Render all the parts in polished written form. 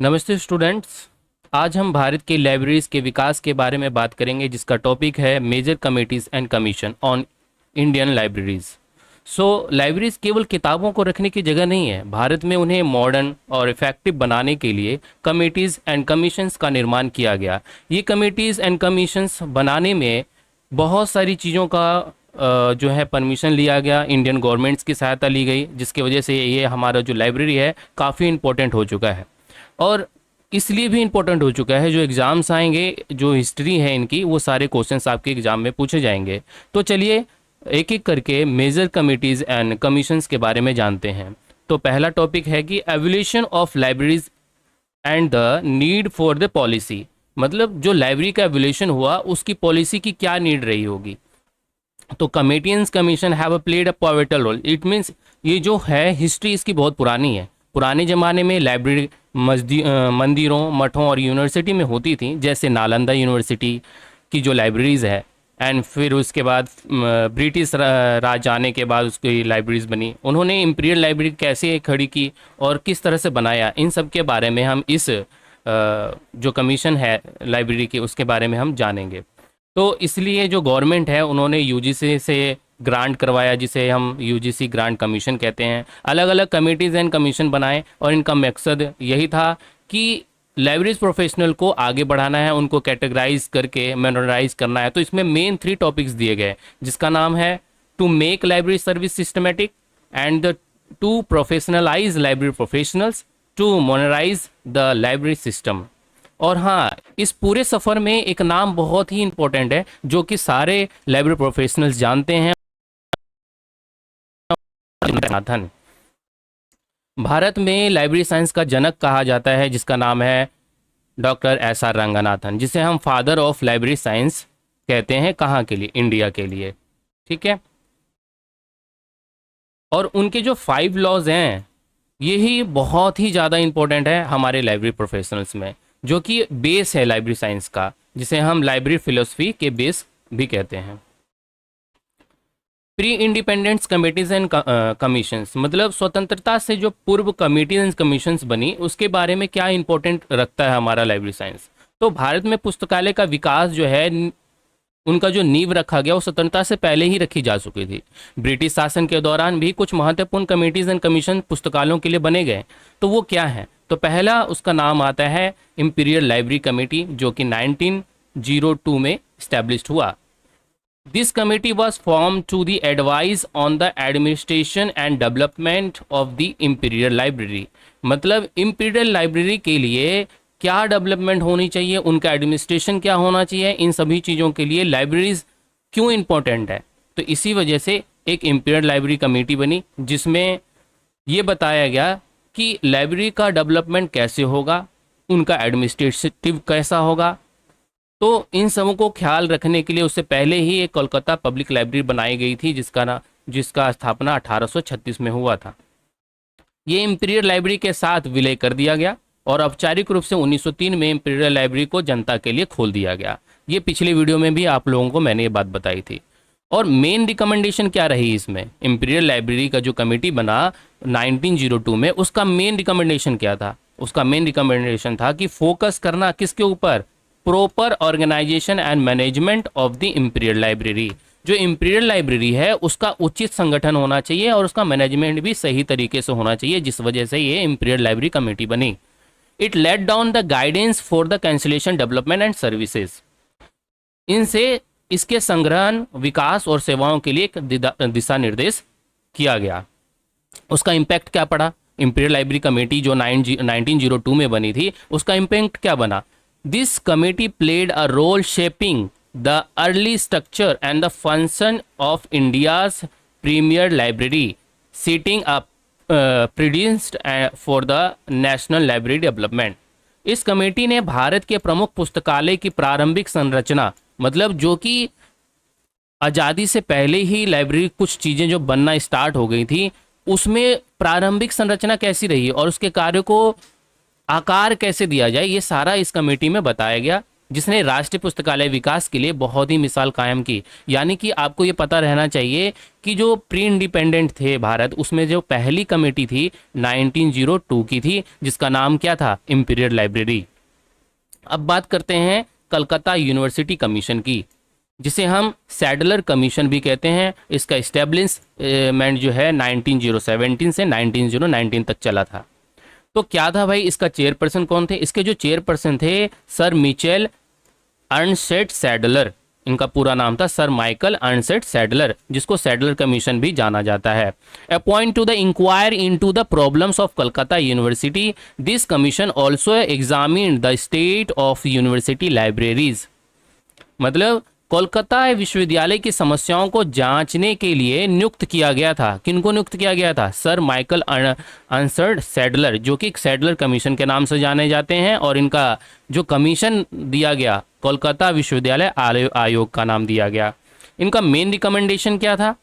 नमस्ते स्टूडेंट्स। आज हम भारत की लाइब्रेरीज के विकास के बारे में बात करेंगे, जिसका टॉपिक है major committees and commission on Indian libraries. Libraries केवल किताबों को रखने की जगह नहीं है। भारत में उन्हें मॉडर्न और इफ़ेक्टिव बनाने के लिए कमेटीज़ एंड कमीशंस का निर्माण किया गया। ये कमेटीज़ एंड कमीशंस बनाने में बहुत सारी चीज़ों का जो है परमिशन लिया गया, इंडियन गवर्नमेंट्स की सहायता ली गई, जिसकी वजह से ये हमारा जो लाइब्रेरी है काफ़ी इम्पोर्टेंट हो चुका है। और इसलिए भी इम्पोर्टेंट हो चुका है, जो एग्ज़ाम्स आएंगे, जो हिस्ट्री है इनकी, वो सारे क्वेश्चंस आपके एग्ज़ाम में पूछे जाएंगे। तो चलिए एक एक करके मेजर कमिटीज़ एंड कमीशंस के बारे में जानते हैं। तो पहला टॉपिक है कि evolution of libraries and the need for the policy. मतलब जो लाइब्रेरी का एवोल्यूशन हुआ, उसकी पॉलिसी की क्या नीड रही होगी। तो committees commission have played a pivotal role. It means ये जो है हिस्ट्री इसकी बहुत पुरानी है। पुराने ज़माने में लाइब्रेरी मंदिरों, मठों और यूनिवर्सिटी में होती थी, जैसे नालंदा यूनिवर्सिटी की जो लाइब्रेरीज़ है। एंड फिर उसके बाद ब्रिटिश राज आने के बाद उसकी लाइब्रेरीज बनी। उन्होंने इम्पीरियल लाइब्रेरी कैसे खड़ी की और किस तरह से बनाया, इन सब के बारे में हम इस जो कमीशन है लाइब्रेरी की, उसके बारे में हम जानेंगे। तो इसलिए जो गवर्नमेंट है, उन्होंने यूजीसी से ग्रांट करवाया, जिसे हम यूजीसी ग्रांट कमीशन कहते हैं। अलग अलग कमेटीज़ एंड कमीशन बनाए और इनका मकसद यही था कि लाइब्रेरीज प्रोफेशनल को आगे बढ़ाना है, उनको कैटेगराइज करके मैनराइज करना है। तो इसमें मेन 3 टॉपिक्स दिए गए, जिसका नाम है to make library service systematic and to professionalise library professionals, to modernise the library system. और हाँ, इस पूरे सफ़र में एक नाम बहुत ही इंपॉर्टेंट है, जो कि सारे लाइब्रेरी प्रोफेशनल्स जानते हैं। रंगनाथन भारत में लाइब्रेरी साइंस का जनक कहा जाता है, जिसका नाम है डॉक्टर एस आर रंगनाथन, जिसे हम फादर ऑफ लाइब्रेरी साइंस कहते हैं। कहाँ के लिए? इंडिया के लिए। ठीक है। और उनके जो 5 लॉज हैं, यही बहुत ही ज़्यादा इंपॉर्टेंट है हमारे लाइब्रेरी प्रोफेशनल्स में, जो कि बेस है लाइब्रेरी साइंस का, जिसे हम लाइब्रेरी फिलोसफी के बेस भी कहते हैं। Pre independence committees and commissions, मतलब स्वतंत्रता से जो पूर्व कमेटीज एंड कमीशंस बनी, उसके बारे में क्या इंपॉर्टेंट रखता है हमारा लाइब्रेरी साइंस। तो भारत में पुस्तकालय का विकास जो है, उनका जो नींव रखा गया, वो स्वतंत्रता से पहले ही रखी जा चुकी थी। ब्रिटिश शासन के दौरान भी कुछ महत्वपूर्ण कमेटीज एंड कमीशन पुस्तकालयों के लिए बने गए। तो वो क्या है? तो पहला उसका नाम आता है इंपीरियल लाइब्रेरी कमेटी, जो कि 1902 में स्टैब्लिश्ड हुआ। This committee was formed to the advise on the administration and development of the Imperial Library। मतलब Imperial Library के लिए क्या डेवलपमेंट होनी चाहिए, उनका एडमिनिस्ट्रेशन क्या होना चाहिए, इन सभी चीज़ों के लिए लाइब्रेरीज क्यों इम्पोर्टेंट है। तो इसी वजह से एक इम्पीरियल लाइब्रेरी कमेटी बनी, जिसमें ये बताया गया कि लाइब्रेरी का डेवलपमेंट कैसे होगा, उनका एडमिनिस्ट्रेटिव कैसा होगा। तो इन सबों को ख्याल रखने के लिए उससे पहले ही एक कोलकाता पब्लिक लाइब्रेरी बनाई गई थी, जिसका स्थापना 1836 में हुआ था। ये इंपीरियल लाइब्रेरी के साथ विलय कर दिया गया और औपचारिक रूप से 1903 में इंपीरियल लाइब्रेरी को जनता के लिए खोल दिया गया। ये पिछले वीडियो में भी आप लोगों को मैंने ये बात बताई थी। और मेन रिकमेंडेशन क्या रही इसमें? इंपीरियल लाइब्रेरी का जो कमेटी बना 1902 में, उसका मेन रिकमेंडेशन क्या था? उसका मेन रिकमेंडेशन था कि फोकस करना किसके ऊपर? Proper organisation and management of the imperial library. जो इंपीरियल लाइब्रेरी है, उसका उचित संगठन होना चाहिए और उसका मैनेजमेंट भी सही तरीके से होना चाहिए, जिस वजह से ये इंपीरियल लाइब्रेरी कमेटी बनी। It let down the guidance for the cancellation development and services. इनसे इसके संग्रहण, विकास और सेवाओं के लिए एक दिशा निर्देश किया गया। उसका इम्पैक्ट क्या पड़ा? इंपीरियल लाइब्रेरी कमेटी जो 1902 में बनी थी, उसका इम्पैक्ट क्या बना? This committee played a role shaping the early structure and the function of India's premier library, setting up precedent for the national library development। इस कमेटी ने भारत के प्रमुख पुस्तकालय की प्रारंभिक संरचना, मतलब जो कि आज़ादी से पहले ही लाइब्रेरी कुछ चीज़ें जो बनना स्टार्ट हो गई थी, उसमें प्रारंभिक संरचना कैसी रही और उसके कार्य को आकार कैसे दिया जाए, ये सारा इस कमेटी में बताया गया। जिसने राष्ट्रीय पुस्तकालय विकास के लिए बहुत ही मिसाल कायम की। यानी कि आपको ये पता रहना चाहिए कि जो प्री इंडिपेंडेंट थे भारत, उसमें जो पहली कमेटी थी 1902 की थी, जिसका नाम क्या था, इंपीरियल लाइब्रेरी। अब बात करते हैं कलकत्ता यूनिवर्सिटी कमीशन की, जिसे हम सैडलर कमीशन भी कहते हैं। इसका इस्टेब्लिशमेंट जो है 1917 से 1919 तक चला था। तो क्या था भाई, इसका चेयरपर्सन कौन थे? इसके जो चेयरपर्सन थे सर मिचेल अर्नस्टेड सैडलर, इनका पूरा नाम था सर माइकल अर्नस्टेड सैडलर, जिसको सैडलर कमीशन भी जाना जाता है। Appoint to the inquire into the problems of Calcutta university, this commission also examined the state of university libraries. मतलब कोलकाता विश्वविद्यालय की समस्याओं को जांचने के लिए नियुक्त किया गया था। किनको नियुक्त किया गया था? सर माइकल अर्नस्टेड सैडलर, जो कि सैडलर कमीशन के नाम से जाने जाते हैं। और इनका जो कमीशन दिया गया, कोलकाता विश्वविद्यालय आयोग का नाम दिया गया। इनका मेन रिकमेंडेशन क्या था?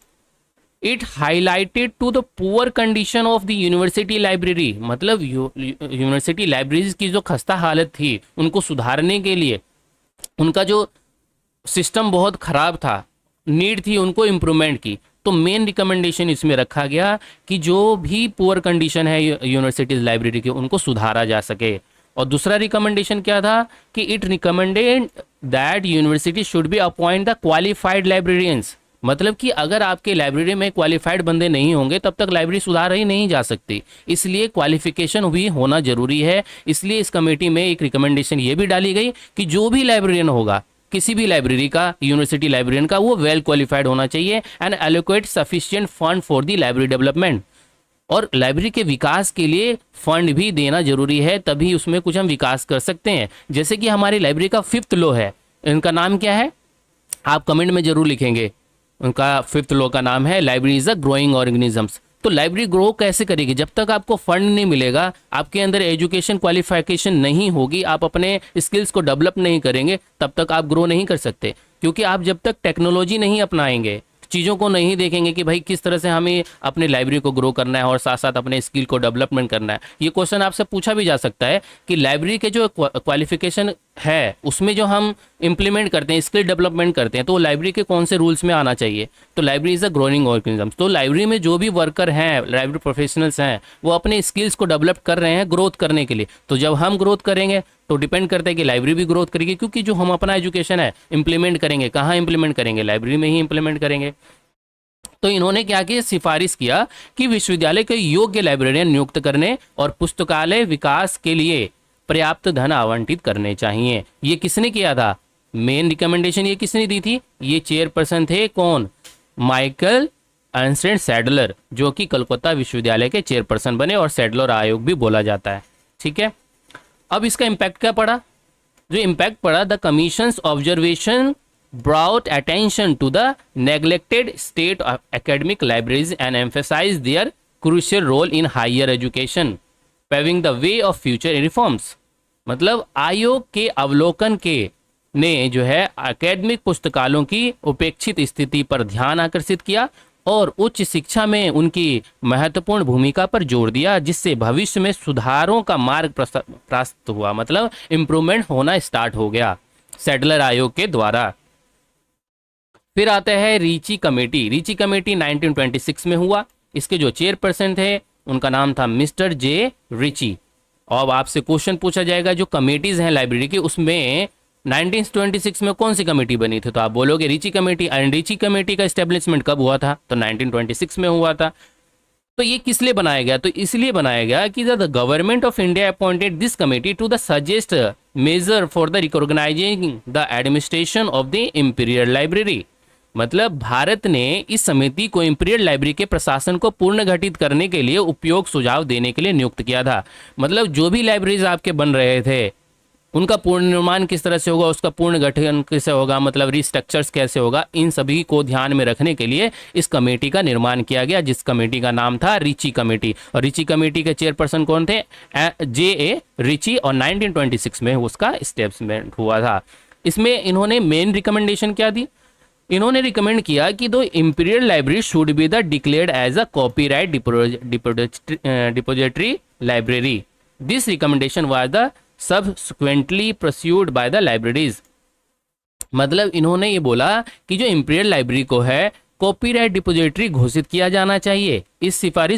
It highlighted to the poor condition of the university library. मतलब यूनिवर्सिटी लाइब्रेरीज की जो खस्ता हालत थी, उनको सुधारने के लिए, उनका जो सिस्टम बहुत ख़राब था, नीड थी उनको इम्प्रूवमेंट की। तो मेन रिकमेंडेशन इसमें रखा गया कि जो भी पुअर कंडीशन है यूनिवर्सिटीज़ लाइब्रेरी की, उनको सुधारा जा सके। और दूसरा रिकमेंडेशन क्या था कि it recommended that university should be appoint the qualified librarians. मतलब कि अगर आपके लाइब्रेरी में क्वालिफाइड बंदे नहीं होंगे तब तक लाइब्रेरी सुधार ही नहीं जा सकती, इसलिए क्वालिफिकेशन भी होना जरूरी है। इसलिए इस कमेटी में एक रिकमेंडेशन ये भी डाली गई कि जो भी लाइब्रेरियन होगा, किसी भी लाइब्रेरी का, यूनिवर्सिटी लाइब्रेरियन का, वो वेल क्वालिफाइड होना चाहिए and allocate sufficient fund for the library development. और लाइब्रेरी के विकास के लिए फंड भी देना जरूरी है, तभी उसमें कुछ हम विकास कर सकते हैं। जैसे कि हमारी लाइब्रेरी का 5th लॉ है, इनका नाम क्या है आप कमेंट में जरूर लिखेंगे। उनका 5th लॉ का नाम है library is a growing organisms. तो लाइब्रेरी ग्रो कैसे करेगी? जब तक आपको फंड नहीं मिलेगा, आपके अंदर एजुकेशन क्वालिफिकेशन नहीं होगी, आप अपने स्किल्स को डेवलप नहीं करेंगे, तब तक आप ग्रो नहीं कर सकते। क्योंकि आप जब तक टेक्नोलॉजी नहीं अपनाएंगे, चीज़ों को नहीं देखेंगे कि भाई किस तरह से हमें अपनी लाइब्रेरी को ग्रो करना है और साथ साथ अपने स्किल को डेवलपमेंट करना है। ये क्वेश्चन आपसे पूछा भी जा सकता है कि लाइब्रेरी के जो क्वालिफिकेशन है उसमें जो हम इम्प्लीमेंट करते हैं, स्किल डेवलपमेंट करते हैं, तो लाइब्रेरी के कौन से रूल्स में आना चाहिए? तो library is a growing organism. तो लाइब्रेरी में जो भी वर्कर हैं, लाइब्रेरी प्रोफेशनल्स हैं, वो अपने स्किल्स को डेवलप कर रहे हैं ग्रोथ करने के लिए। तो जब हम ग्रोथ करेंगे तो डिपेंड करता है कि लाइब्रेरी भी ग्रोथ करेगी, क्योंकि जो हम अपना एजुकेशन है इम्प्लीमेंट करेंगे, कहाँ इम्प्लीमेंट करेंगे? लाइब्रेरी में ही इम्प्लीमेंट करेंगे। तो इन्होंने क्या किया, सिफारिश किया कि विश्वविद्यालय के योग्य लाइब्रेरियन नियुक्त करने और पुस्तकालय विकास के लिए पर्याप्त धन आवंटित करने चाहिए। ये किसने किया था? मेन रिकमेंडेशन ये किसने दी थी? ये चेयरपर्सन थे कौन? माइकल अर्नस्टेड सैडलर, जो कि कलकत्ता विश्वविद्यालय के चेयरपर्सन बने और सैडलर आयोग भी बोला जाता है। ठीक है, अब इसका इम्पैक्ट क्या पड़ा? जो इम्पैक्ट पड़ा, the commissions observation brought attention to the neglected state of academic libraries and emphasized their crucial role in higher education, paving the way of future reforms। मतलब आयोग के अवलोकन के ने जो है एकेडमिक पुस्तकालयों की उपेक्षित स्थिति पर ध्यान आकर्षित किया और उच्च शिक्षा में उनकी महत्वपूर्ण भूमिका पर जोर दिया, जिससे भविष्य में सुधारों का मार्ग प्रशस्त हुआ। मतलब इम्प्रूवमेंट होना स्टार्ट हो गया सैडलर आयोग के द्वारा। फिर आता है रीची कमेटी। रीची कमेटी 1926 में हुआ। इसके जो चेयरपर्सन थे उनका नाम था मिस्टर जे रिची। अब आपसे क्वेश्चन पूछा जाएगा जो कमेटीज हैं लाइब्रेरी की, उसमें 1926 में कौन सी कमेटी बनी थी? तो आप बोलोगे रीची कमेटी। एंड रीची कमेटी का एस्टेब्लिशमेंट कब हुआ था? तो 1926 में हुआ था। तो ये किस लिए बनाया गया? तो इसलिए बनाया गया कि the government of India appointed this committee to the suggest major for the recognising the administration of the imperial library. मतलब भारत ने इस समिति को इंपीरियल लाइब्रेरी के प्रशासन को पुनर्गठित करने के लिए उपयोग सुझाव देने के लिए नियुक्त किया था। मतलब जो भी लाइब्रेरीज आपके बन रहे थे उनका पूर्ण निर्माण किस तरह से होगा, उसका पूर्ण गठन कैसे होगा, मतलब रिस्ट्रक्चर्स कैसे होगा, इन सभी को ध्यान में रखने के लिए इस कमेटी का निर्माण किया गया, जिस कमेटी का नाम था रीची कमेटी। और रीची कमेटी के चेयरपर्सन कौन थे? जे ए रिची। और 1926 में उसका एस्टेब्लिशमेंट हुआ था। इसमें इन्होंने मेन रिकमेंडेशन क्या दी? इन्होंने रिकमेंड किया कि दो imperial library should be the declared as a copyright depository library. This recommendation was the subsequently pursued by the libraries। मतलब इन्होंने ये बोला कि जो इंपीरियल लाइब्रेरी को है कॉपीराइट डिपोजिटरी घोषित किया जाना चाहिए। इस सिफारिश